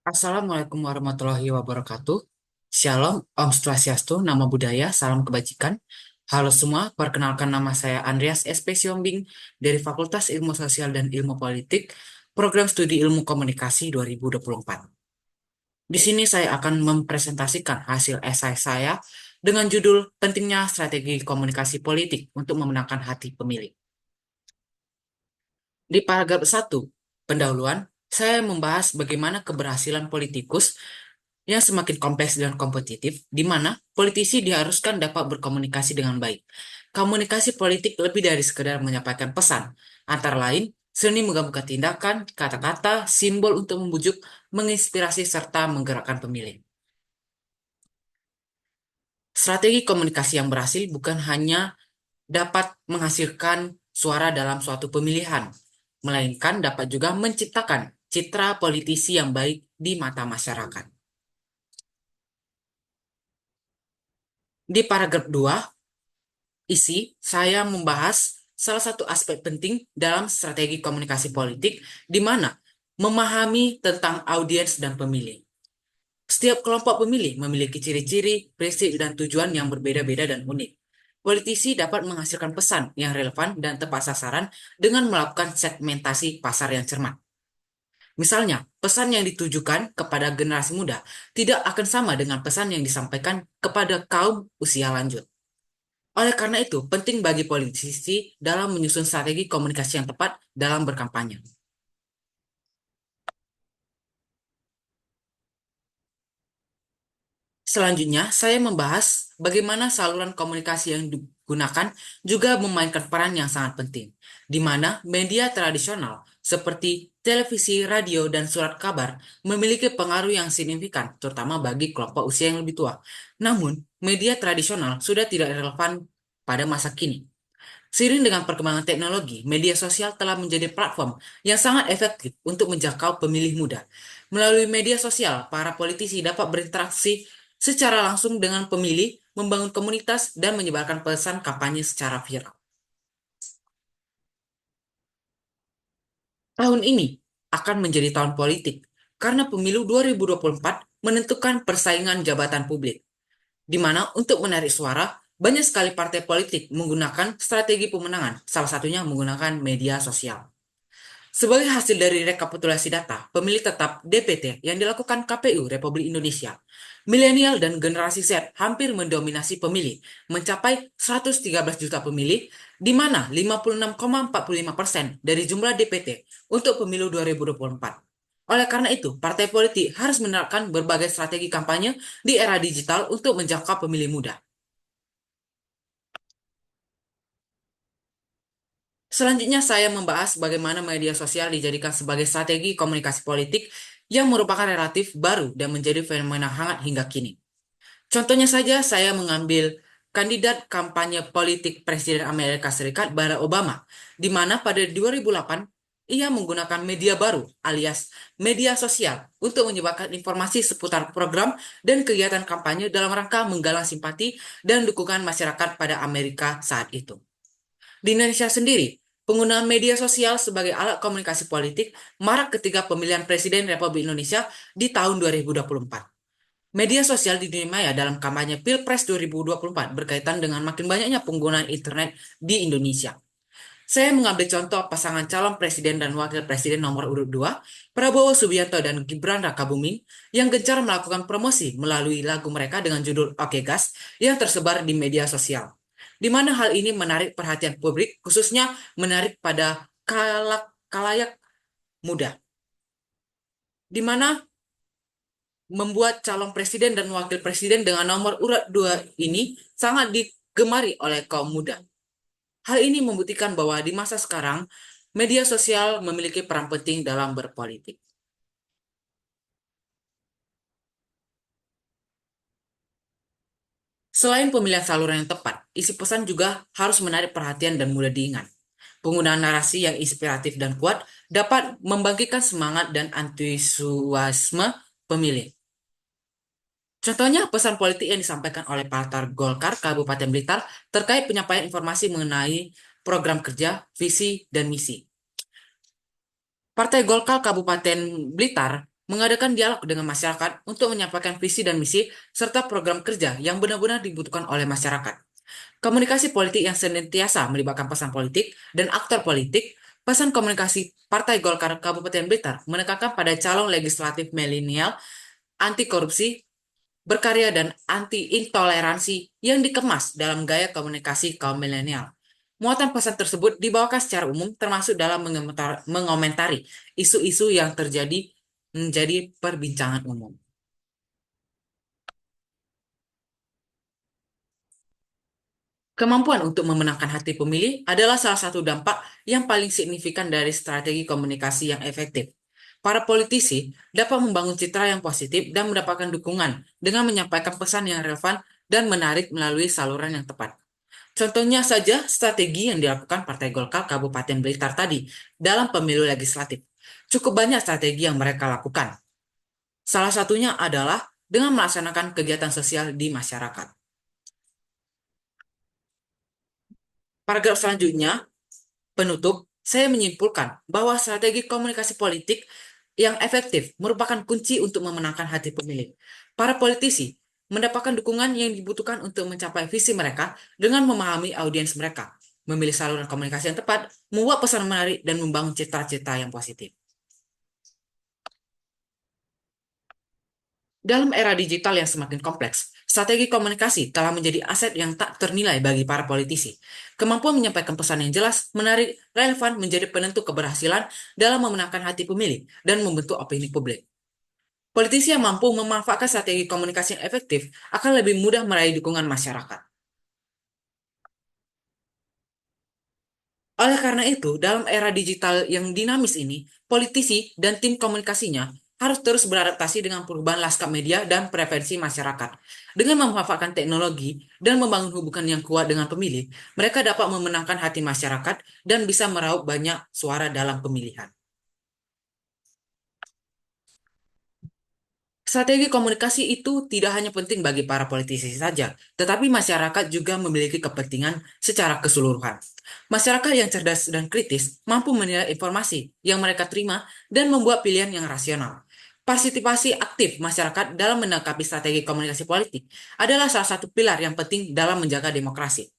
Assalamualaikum warahmatullahi wabarakatuh. Shalom, Om Swastiastu, Namo Buddhaya, salam kebajikan. Halo semua, perkenalkan nama saya Andreas SP Siombing dari Fakultas Ilmu Sosial dan Ilmu Politik, Program Studi Ilmu Komunikasi 2024. Di sini saya akan mempresentasikan hasil esai saya dengan judul Pentingnya Strategi Komunikasi Politik untuk Memenangkan Hati Pemilih. Di paragraf 1, pendahuluan, saya membahas bagaimana keberhasilan politikus yang semakin kompleks dan kompetitif, di mana politisi diharuskan dapat berkomunikasi dengan baik. Komunikasi politik lebih dari sekedar menyampaikan pesan, antara lain seni menggabungkan tindakan, kata-kata, simbol untuk membujuk, menginspirasi, serta menggerakkan pemilih. Strategi komunikasi yang berhasil bukan hanya dapat menghasilkan suara dalam suatu pemilihan, melainkan dapat juga menciptakan citra politisi yang baik di mata masyarakat. Di paragraf 2, saya membahas salah satu aspek penting dalam strategi komunikasi politik, di mana memahami tentang audiens dan pemilih. Setiap kelompok pemilih memiliki ciri-ciri, prinsip, dan tujuan yang berbeda-beda dan unik. Politisi dapat menghasilkan pesan yang relevan dan tepat sasaran dengan melakukan segmentasi pasar yang cermat. Misalnya, pesan yang ditujukan kepada generasi muda tidak akan sama dengan pesan yang disampaikan kepada kaum usia lanjut. Oleh karena itu, penting bagi politisi dalam menyusun strategi komunikasi yang tepat dalam berkampanye. Selanjutnya, saya membahas bagaimana saluran komunikasi yang digunakan juga memainkan peran yang sangat penting, di mana media tradisional seperti televisi, radio, dan surat kabar memiliki pengaruh yang signifikan, terutama bagi kelompok usia yang lebih tua. Namun, media tradisional sudah tidak relevan pada masa kini. Seiring dengan perkembangan teknologi, media sosial telah menjadi platform yang sangat efektif untuk menjangkau pemilih muda. Melalui media sosial, para politisi dapat berinteraksi secara langsung dengan pemilih, membangun komunitas, dan menyebarkan pesan kampanye secara viral. Tahun ini akan menjadi tahun politik karena pemilu 2024 menentukan persaingan jabatan publik, di mana untuk menarik suara, banyak sekali partai politik menggunakan strategi pemenangan, salah satunya menggunakan media sosial. Sebagai hasil dari rekapitulasi data pemilih tetap DPT yang dilakukan KPU Republik Indonesia, milenial dan generasi Z hampir mendominasi pemilih, mencapai 113 juta pemilih, di mana 56,45% dari jumlah DPT untuk pemilu 2024. Oleh karena itu, partai politik harus menerapkan berbagai strategi kampanye di era digital untuk menjangkau pemilih muda. Selanjutnya, saya membahas bagaimana media sosial dijadikan sebagai strategi komunikasi politik yang merupakan relatif baru dan menjadi fenomena hangat hingga kini. Contohnya saja, saya mengambil kandidat kampanye politik Presiden Amerika Serikat Barack Obama, di mana pada 2008 ia menggunakan media baru alias media sosial untuk menyebarkan informasi seputar program dan kegiatan kampanye dalam rangka menggalang simpati dan dukungan masyarakat pada Amerika saat itu. Di Indonesia sendiri, penggunaan media sosial sebagai alat komunikasi politik marak ketika pemilihan Presiden Republik Indonesia di tahun 2024. Media sosial di dunia maya dalam kampanye Pilpres 2024 berkaitan dengan makin banyaknya penggunaan internet di Indonesia. Saya mengambil contoh pasangan calon presiden dan wakil presiden nomor urut 2, Prabowo Subianto dan Gibran Rakabuming, yang gencar melakukan promosi melalui lagu mereka dengan judul Oke Gas yang tersebar di media sosial. Di mana hal ini menarik perhatian publik, khususnya menarik pada kalayak muda. Di mana membuat calon presiden dan wakil presiden dengan nomor urut 2 ini sangat digemari oleh kaum muda. Hal ini membuktikan bahwa di masa sekarang, media sosial memiliki peran penting dalam berpolitik. Selain pemilihan saluran yang tepat, isi pesan juga harus menarik perhatian dan mudah diingat. Penggunaan narasi yang inspiratif dan kuat dapat membangkitkan semangat dan antusiasme pemilih. Contohnya, pesan politik yang disampaikan oleh Partai Golkar Kabupaten Blitar terkait penyampaian informasi mengenai program kerja, visi, dan misi. Partai Golkar Kabupaten Blitar mengadakan dialog dengan masyarakat untuk menyampaikan visi dan misi serta program kerja yang benar-benar dibutuhkan oleh masyarakat. Komunikasi politik yang senantiasa melibatkan pesan politik dan aktor politik. Pesan komunikasi Partai Golkar Kabupaten Blitar menekankan pada calon legislatif milenial, anti korupsi, berkarya dan anti-intoleransi yang dikemas dalam gaya komunikasi kaum milenial. Muatan pesan tersebut dibawakan secara umum termasuk dalam mengomentari isu-isu yang terjadi menjadi perbincangan umum. Kemampuan untuk memenangkan hati pemilih adalah salah satu dampak yang paling signifikan dari strategi komunikasi yang efektif. Para politisi dapat membangun citra yang positif dan mendapatkan dukungan dengan menyampaikan pesan yang relevan dan menarik melalui saluran yang tepat. Contohnya saja strategi yang dilakukan Partai Golkar Kabupaten Blitar tadi dalam pemilu legislatif. Cukup banyak strategi yang mereka lakukan. Salah satunya adalah dengan melaksanakan kegiatan sosial di masyarakat. Paragraf selanjutnya, penutup, saya menyimpulkan bahwa strategi komunikasi politik yang efektif merupakan kunci untuk memenangkan hati pemilih. Para politisi mendapatkan dukungan yang dibutuhkan untuk mencapai visi mereka dengan memahami audiens mereka, memilih saluran komunikasi yang tepat, membuat pesan menarik, dan membangun cita-cita yang positif. Dalam era digital yang semakin kompleks, strategi komunikasi telah menjadi aset yang tak ternilai bagi para politisi. Kemampuan menyampaikan pesan yang jelas, menarik, relevan menjadi penentu keberhasilan dalam memenangkan hati pemilih dan membentuk opini publik. Politisi yang mampu memanfaatkan strategi komunikasi yang efektif akan lebih mudah meraih dukungan masyarakat. Oleh karena itu, dalam era digital yang dinamis ini, politisi dan tim komunikasinya harus terus beradaptasi dengan perubahan lanskap media dan preferensi masyarakat. Dengan memanfaatkan teknologi dan membangun hubungan yang kuat dengan pemilih, mereka dapat memenangkan hati masyarakat dan bisa meraup banyak suara dalam pemilihan. Strategi komunikasi itu tidak hanya penting bagi para politisi saja, tetapi masyarakat juga memiliki kepentingan secara keseluruhan. Masyarakat yang cerdas dan kritis mampu menilai informasi yang mereka terima dan membuat pilihan yang rasional. Partisipasi aktif masyarakat dalam menangkapi strategi komunikasi politik adalah salah satu pilar yang penting dalam menjaga demokrasi.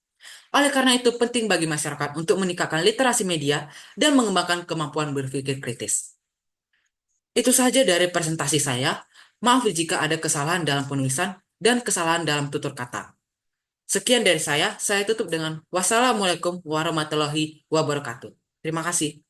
Oleh karena itu, penting bagi masyarakat untuk meningkatkan literasi media dan mengembangkan kemampuan berpikir kritis. Itu saja dari presentasi saya. Maaf jika ada kesalahan dalam penulisan dan kesalahan dalam tutur kata. Sekian dari saya tutup dengan wassalamualaikum warahmatullahi wabarakatuh. Terima kasih.